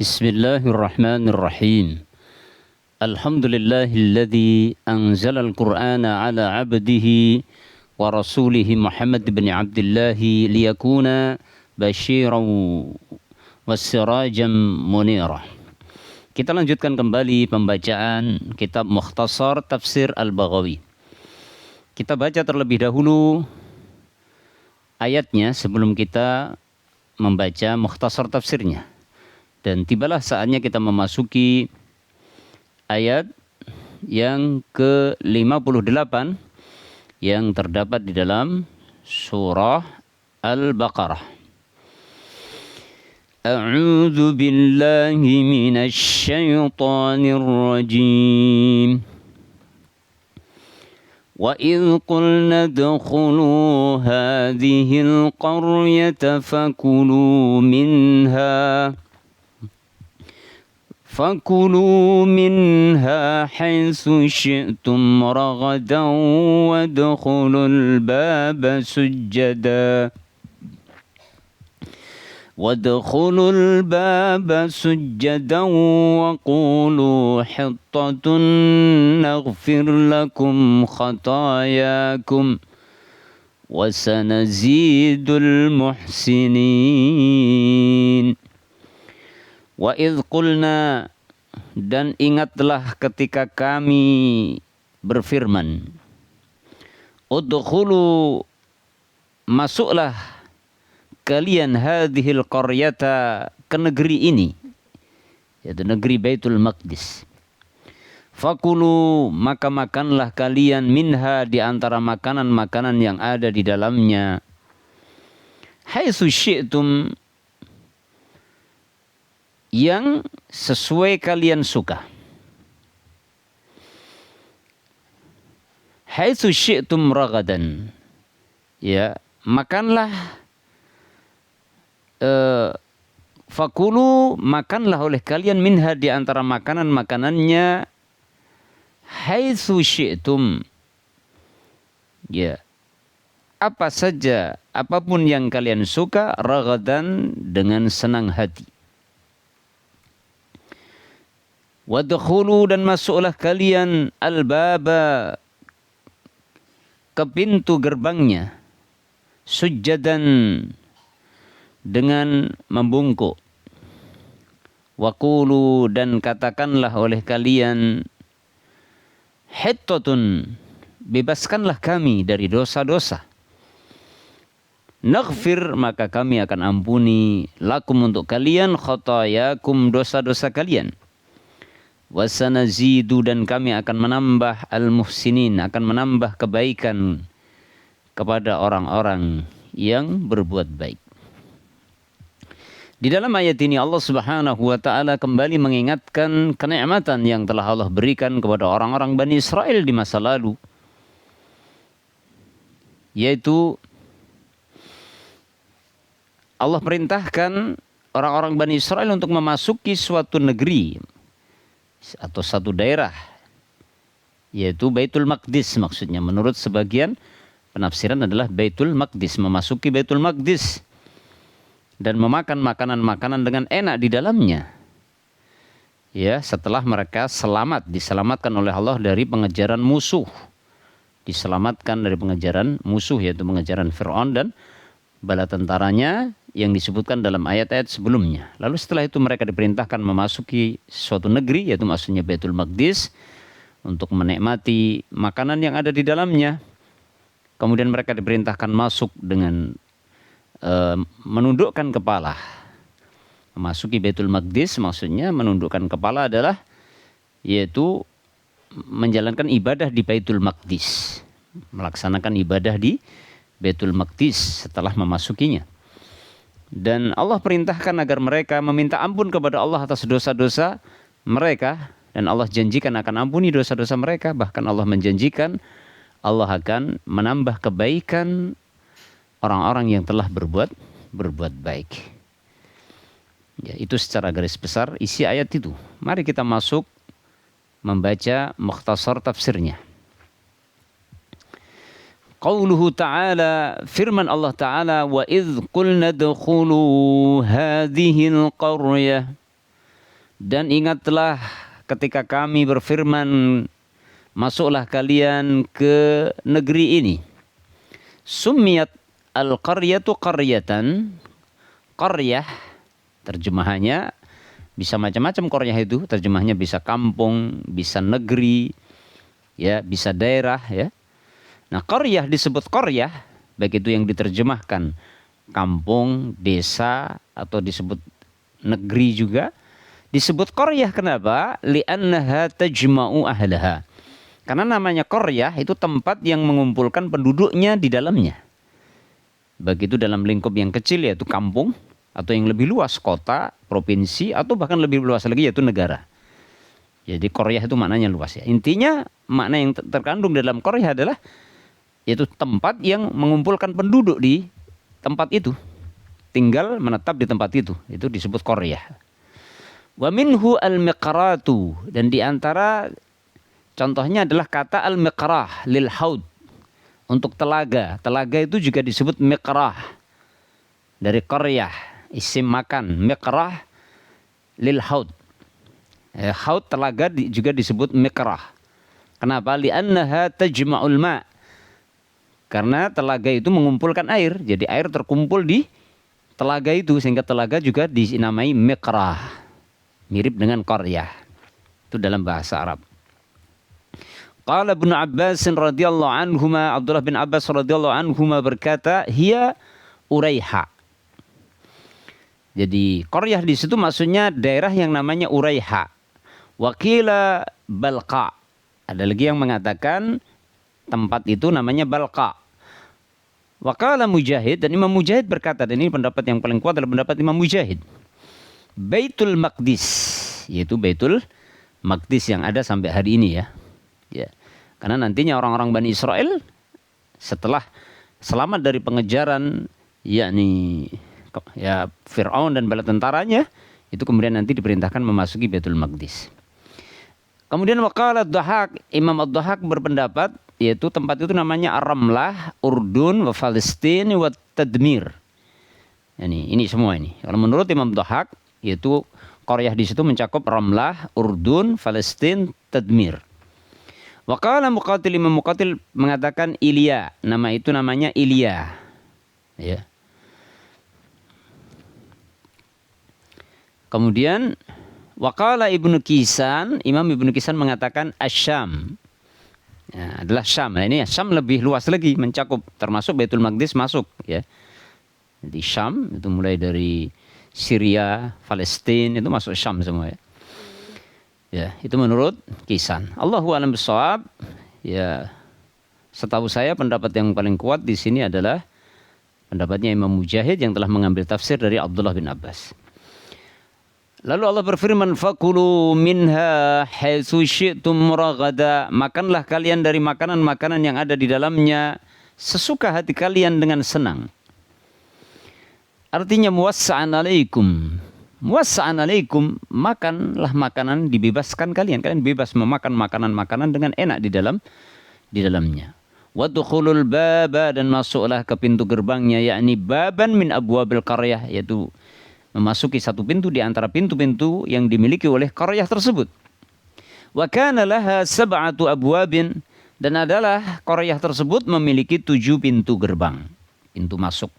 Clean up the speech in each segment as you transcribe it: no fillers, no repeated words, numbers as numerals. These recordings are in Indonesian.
Bismillahirrahmanirrahim. Alhamdulillahilladzi anzala al-Qur'ana ala 'abdihi wa rasulihi Muhammad bin Abdullah liyakuna basyiran wa sirajan munira. Kita lanjutkan kembali pembacaan kitab Mukhtasar Tafsir Al-Baghawi. Kita baca terlebih dahulu ayatnya sebelum kita membaca mukhtasar tafsirnya. Dan tibalah saatnya kita memasuki ayat yang ke-58 yang terdapat di dalam surah Al-Baqarah. A'udzu billahi minasy syaithanir rajim. وَإِذْ قُلْنَا ادْخُلُوا هَٰذِهِ الْقَرْيَةَ فَكُلُوا مِنْهَا حَيْثُ شِئْتُمْ رَغَدًا وَادْخُلُوا الْبَابَ سُجَّدًا وَقُولُوا حِطَّةٌ نَغْفِرْ لَكُمْ خَطَايَاكُمْ وَسَنَزِيدُ الْمُحْسِنِينَ. وَإِذْ قُلْنَا, dan ingatlah ketika kami berfirman, udkhulu, masuklah kalian hadhil qaryata, ke negeri ini, yaitu negeri Baitul Maqdis. Fakulu, maka makanlah kalian minha, di antara makanan-makanan yang ada di dalamnya, haitsu syi'tum, yang sesuai kalian suka. Haitsu syi'tum ragadan, ya, makanlah. Fakulu, makanlah oleh kalian minha, di antara makanan-makanannya, haitsu syi'tum, ya, apa saja, apapun yang kalian suka, ragadan, dengan senang hati. Wadkhulu, dan masuklah kalian al-baba, ke pintu gerbangnya, sujjadan, dengan membungkuk. Waqulu, dan katakanlah oleh kalian, hittatun, bebaskanlah kami dari dosa-dosa. Naghfir, maka kami akan ampuni, lakum, untuk kalian, khotayakum, dosa-dosa kalian. Wasanazidu, dan kami akan menambah al-muhsinin, akan menambah kebaikan kepada orang-orang yang berbuat baik. Di dalam ayat ini Allah Subhanahu wa taala kembali mengingatkan kenikmatan yang telah Allah berikan kepada orang-orang Bani Israel di masa lalu, yaitu Allah perintahkan orang-orang Bani Israel untuk memasuki suatu negeri atau satu daerah, yaitu Baitul Maqdis. Maksudnya menurut sebagian penafsiran adalah Baitul Maqdis, memasuki Baitul Maqdis dan memakan makanan-makanan dengan enak di dalamnya. Ya, setelah mereka diselamatkan oleh Allah dari pengejaran musuh. Diselamatkan dari pengejaran musuh, yaitu pengejaran Fir'aun dan bala tentaranya yang disebutkan dalam ayat-ayat sebelumnya. Lalu setelah itu mereka diperintahkan memasuki suatu negeri, yaitu maksudnya Baitul Maqdis, untuk menikmati makanan yang ada di dalamnya. Kemudian mereka diperintahkan masuk dengan menundukkan kepala. Memasuki Baitul Maqdis maksudnya menundukkan kepala adalah yaitu menjalankan ibadah di Baitul Maqdis, melaksanakan ibadah di Baitul Maqdis setelah memasukinya. Dan Allah perintahkan agar mereka meminta ampun kepada Allah atas dosa-dosa mereka, dan Allah janjikan akan ampuni dosa-dosa mereka. Bahkan Allah menjanjikan Allah akan menambah kebaikan orang-orang yang telah berbuat baik. Ya, itu secara garis besar isi ayat itu. Mari kita masuk membaca mukhtasar tafsirnya. Qauluhu ta'ala, firman Allah Ta'ala, wa idh qulna dkhulu hadhil qaryah, Dan ingatlah ketika kami berfirman, masuklah kalian ke negeri ini. Summiyat al-qaryatu qaryatan. Qaryah terjemahannya bisa macam-macam. Qaryah itu terjemahnya bisa kampung, bisa negeri, ya, bisa daerah, ya. Nah, qaryah disebut qaryah baik itu yang diterjemahkan kampung, desa, atau disebut negeri juga. Disebut qaryah kenapa? Li'annaha tajma'u ahlaha. Karena namanya qaryah itu tempat yang mengumpulkan penduduknya di dalamnya. Baik itu dalam lingkup yang kecil yaitu kampung, atau yang lebih luas kota, provinsi, atau bahkan lebih luas lagi yaitu negara. Jadi qaryah itu maknanya luas, ya. Intinya makna yang terkandung dalam qaryah adalah yaitu tempat yang mengumpulkan penduduk di tempat itu, tinggal menetap di tempat itu disebut qaryah. Wa minhu al-miqratu, dan di antara contohnya adalah kata al-miqrah lil haud, untuk telaga. Telaga itu juga disebut miqrah dari qaryah, isim makan. Miqrah lil haud. Haud telaga juga disebut miqrah. Kenapa? Li'annaha tajma'ul ma'. Karena telaga itu mengumpulkan air. Jadi air terkumpul di telaga itu, sehingga telaga juga dinamai miqrah. Mirip dengan qaryah. Itu dalam bahasa Arab. Qala Ibnu Abbas radhiyallahu anhuma, Abdullah bin Abbas radhiyallahu anhuma berkata, hiya Uraiha. Jadi qaryah di situ maksudnya daerah yang namanya Uraiha. Wakila Balqa. Ada lagi yang mengatakan tempat itu namanya Balqa. Waqala Mujahid, dan Imam Mujahid berkata, dan ini pendapat yang paling kuat adalah pendapat Imam Mujahid, Baitul Maqdis, yaitu Baitul Maqdis yang ada sampai hari ini, ya. Ya. Karena nantinya orang-orang Bani Israel setelah selamat dari pengejaran yakni ya Fir'aun dan bala tentaranya, itu kemudian nanti diperintahkan memasuki Baitul Maqdis. Kemudian waqala Ad-Dhahak, Imam Ad-Dhahak berpendapat yaitu tempat itu namanya Ar-Ramlah, Urdun, wa Palestin, wa Tadmir. Ini semua ini. Kalau menurut Imam Ad-Dhahak yaitu qaryah di situ mencakup Ramlah, Urdun, Palestin, Tadmir. Waqala Muqatil, Imam Muqatil mengatakan Ilya, nama itu namanya Ilya. Ya. Kemudian waqala Ibnu Kisan, Imam Ibnu Kisan mengatakan Asyam. Ya, adalah Syam. Nah, ini Syam lebih luas lagi, mencakup termasuk Baitul Maqdis masuk, ya. Jadi Syam itu mulai dari Syria, Palestina itu masuk Syam semua, ya. Ya, itu menurut Kisan. Allahu a'lam bishawab. Ya, setahu saya pendapat yang paling kuat di sini adalah pendapatnya Imam Mujahid yang telah mengambil tafsir dari Abdullah bin Abbas. Lalu Allah berfirman, fakulu minha haitsu syi'tum raghada, makanlah kalian dari makanan-makanan yang ada di dalamnya sesuka hati kalian dengan senang. Artinya muwassa'an alaikum. Muwassa'an alaikum, makanlah makanan, dibebaskan kalian. Kalian bebas memakan makanan-makanan dengan enak di dalamnya. Wadkhulul baba, dan masuklah ke pintu gerbangnya, yakni baban min abwabil qaryah, yaitu memasuki satu pintu di antara pintu-pintu yang dimiliki oleh qaryah tersebut. Wa kana laha sab'atu abwabin, dan adalah qaryah tersebut memiliki 7 pintu gerbang, pintu masuk.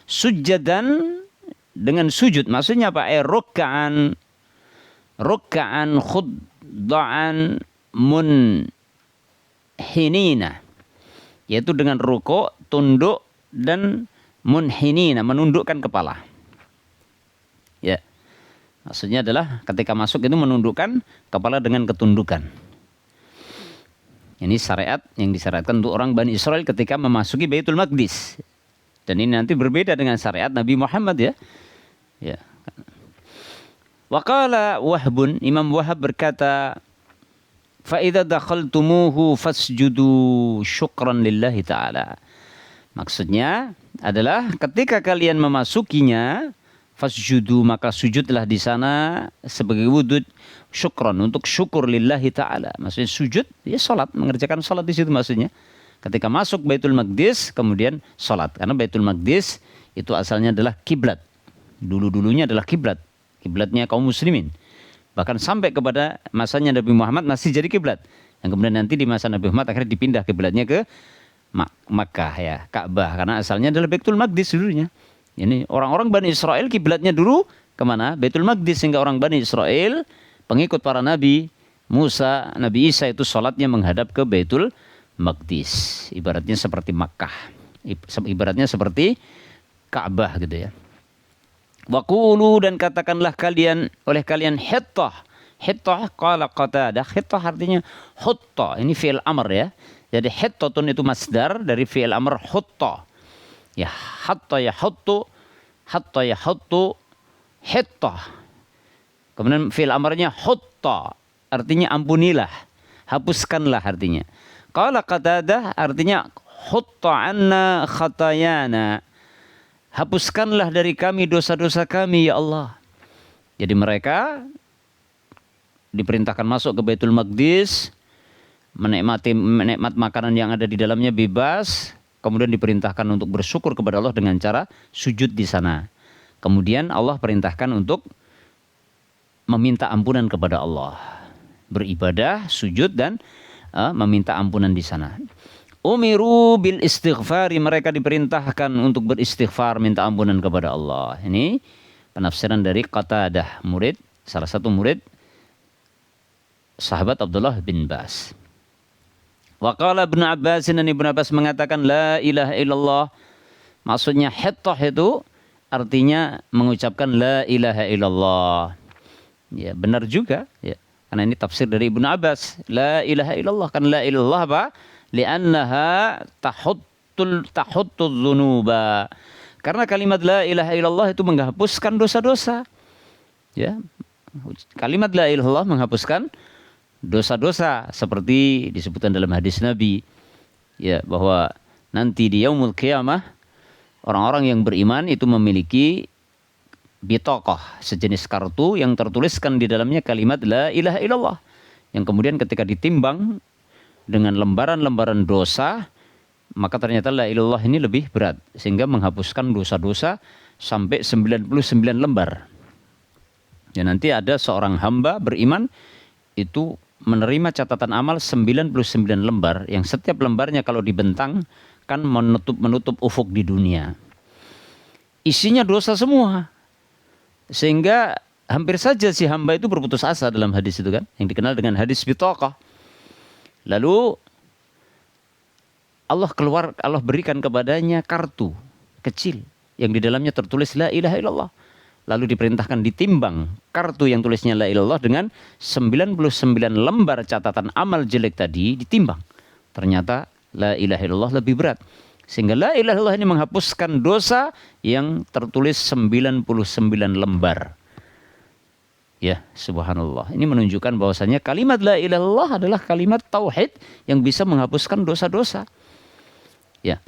Sujadan, dengan sujud, maksudnya apa? Rukka'an khudda'an munhinina, yaitu dengan rukuk, tunduk, dan munhinina, menundukkan kepala. Ya, maksudnya adalah ketika masuk itu menundukkan kepala dengan ketundukan. Ini syariat yang disyariatkan untuk orang Bani Israel ketika memasuki Baitul Maqdis. Dan ini nanti berbeda dengan syariat Nabi Muhammad, ya. Ya. Waqala Wahbun, Imam Wahab berkata, fa idza dakhaltumuhu fasjudu syukran lillahi ta'ala. Maksudnya adalah ketika kalian memasukinya, fasjudu, maka sujudlah di sana sebagai wujud syukron, untuk syukur lillahi ta'ala. Maksudnya sujud, ya salat, mengerjakan salat di situ maksudnya. Ketika masuk Baitul Maqdis kemudian salat, karena Baitul Maqdis itu asalnya adalah kiblat. Dulu-dulunya adalah kiblat, kiblatnya kaum muslimin. Bahkan sampai kepada masanya Nabi Muhammad masih jadi kiblat. Yang kemudian nanti di masa Nabi Muhammad akhirnya dipindah kiblatnya ke Makkah ya, Ka'bah, karena asalnya adalah Baitul Maqdis dulunya. Ini orang-orang Bani Israel kiblatnya dulu kemana? Baitul Maqdis, sehingga orang Bani Israel pengikut para nabi Musa, Nabi Isa itu sholatnya menghadap ke Baitul Maqdis. Ibaratnya seperti Makkah. Ibaratnya seperti Ka'bah gitu ya. Waqulu, dan katakanlah kalian oleh kalian hittah. Hittah qala Qatadah. Hittah artinya hutta. Ini fi'il amr ya. Jadi hittatun itu masdar dari fi'il amr hutta. Ya hatta ya huttu, hatta ya huttu, hittah. Kemudian fi'il amrnya hutta, artinya ampunilah, hapuskanlah artinya. Qala Qatadah artinya hutta anna khatayana. Hapuskanlah dari kami dosa-dosa kami ya Allah. Jadi mereka diperintahkan masuk ke Baitul Maqdis, menikmat makanan yang ada di dalamnya bebas, kemudian diperintahkan untuk bersyukur kepada Allah dengan cara sujud di sana. Kemudian Allah perintahkan untuk meminta ampunan kepada Allah, beribadah, sujud dan meminta ampunan di sana. Umiru bil istighfari, mereka diperintahkan untuk beristighfar, minta ampunan kepada Allah. Ini penafsiran dari Qatadah, salah satu murid sahabat Abdullah bin Bas. Wa qala Ibnu Abbas, dan Ibnu Abbas mengatakan la ilaha illallah. Maksudnya hittah itu artinya mengucapkan la ilaha illallah. Ya, benar juga ya. Karena ini tafsir dari Ibnu Abbas. La ilaha illallah, kan la ilallah apa? Li'annaha tahuttul dzunuba. Karena kalimat la ilaha illallah itu menghapuskan dosa-dosa. Ya. Kalimat la ilaha illallah menghapuskan dosa-dosa, seperti disebutkan dalam hadis Nabi ya, bahwa nanti di yaumul qiyamah orang-orang yang beriman itu memiliki bitaqah, sejenis kartu yang tertuliskan di dalamnya kalimat la ilaha illallah, yang kemudian ketika ditimbang dengan lembaran-lembaran dosa, maka ternyata la ilaha illallah ini lebih berat, sehingga menghapuskan dosa-dosa sampai 99 lembar. Ya, nanti ada seorang hamba beriman itu menerima catatan amal 99 lembar, yang setiap lembarnya kalau dibentang kan menutup ufuk di dunia. Isinya dosa semua. Sehingga hampir saja si hamba itu berputus asa dalam hadis itu kan, yang dikenal dengan hadis bitaqah. Lalu Allah berikan kepadanya kartu kecil yang di dalamnya tertulis la ilaha illallah. Lalu diperintahkan ditimbang kartu yang tulisnya la ilallah dengan 99 lembar catatan amal jelek tadi, ditimbang. Ternyata la ilaha illallah lebih berat. Sehingga la ilaha illallah ini menghapuskan dosa yang tertulis 99 lembar. Ya, subhanallah. Ini menunjukkan bahwasanya kalimat la ilaha illallah adalah kalimat tauhid yang bisa menghapuskan dosa-dosa. Ya.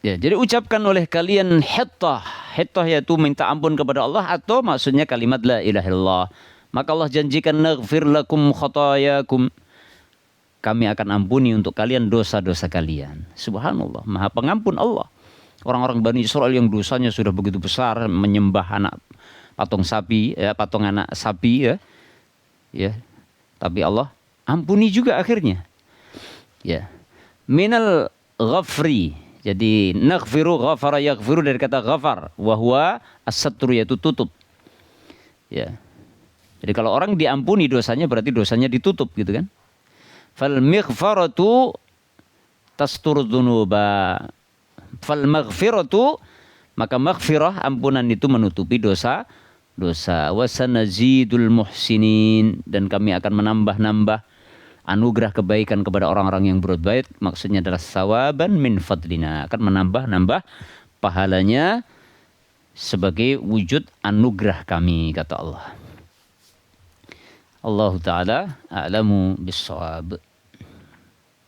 Ya, jadi ucapkan oleh kalian hittah. Hittah yaitu minta ampun kepada Allah, atau maksudnya kalimat la ilaha illallah. Maka Allah janjikan naghfir lakum khotayakum. Kami akan ampuni untuk kalian dosa-dosa kalian. Subhanallah, Maha Pengampun Allah. Orang-orang Bani Israel yang dosanya sudah begitu besar, menyembah anak patung sapi, patung anak sapi ya. Ya. Tapi Allah ampuni juga akhirnya. Ya. Minal ghafri. Jadi naghfiru ghafara yaghfiru dari kata ghafar, wa huwa as-satru, yaitu tutup. Ya. Jadi kalau orang diampuni dosanya berarti dosanya ditutup gitu kan. Fal mighfaratu tastur dzunuba. Fal maghfiratu, maka maghfirah ampunan itu menutupi dosa. Wa sanazidul muhsinin, dan kami akan menambah-nambah anugerah kebaikan kepada orang-orang yang berbuat baik. Maksudnya adalah sawaban min fadlina, akan menambah-nambah pahalanya sebagai wujud anugerah kami, kata Allah. Allah Ta'ala a'lamu bis-shawab.